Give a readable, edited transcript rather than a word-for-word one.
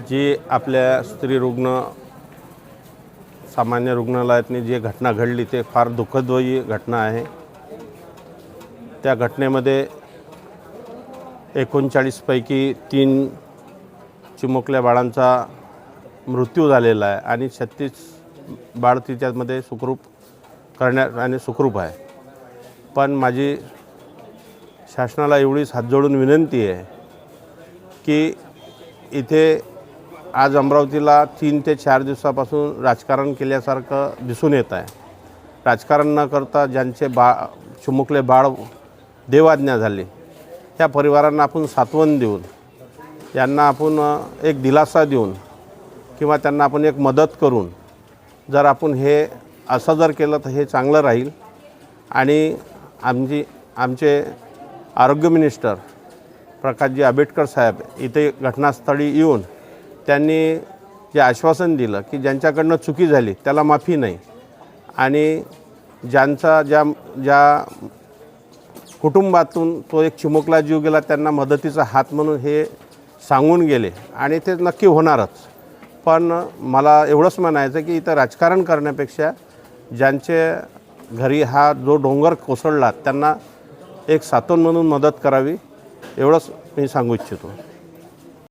जी आपल्या स्त्रीरुग्ण सामान्य रुग्णालयातनी जी घटना घडली ते फार दुःखदयी घटना आहे। त्या घटनेमध्ये 39 पैकी 3 चिमुकल्या बाळांचा मृत्यू झालेला आहे आणि 36 बाळ तिच्यामध्ये सुखरूप करण्यात आणि सुखरूप आहे। पण माझी शासनाला एवढीच हात जोडून विनंती आहे की इथे आज अमरावतीला 3 ते 4 दिवसापासून राजकारण केल्यासारखं दिसून येत आहे। राजकारण न करता ज्यांचे चिमुकले बाळ देवाज्ञा झाले त्या परिवारांना आपण सांत्वन देऊन, यांना आपण एक दिलासा देऊन किंवा त्यांना आपण एक मदत करून जर आपण हे असं जर केलं तर हे चांगलं राहील। आणि आमचे आरोग्य मिनिस्टर प्रकाशजी आंबेडकर साहेब इथे घटनास्थळी येऊन त्यांनी जे आश्वासन दिलं की ज्यांच्याकडनं चुकी झाली त्याला माफी नाही आणि ज्या कुटुंबातून तो एक चिमुकला जीव गेला त्यांना मदतीचा हात म्हणून हे सांगून गेले आणि ते नक्की होणारच। पण मला एवढंच म्हणायचं की इथं राजकारण करण्यापेक्षा ज्यांचे घरी हा जो डोंगर कोसळला त्यांना एक सांत्वन म्हणून मदत करावी, एवढंच मी सांगू इच्छितो।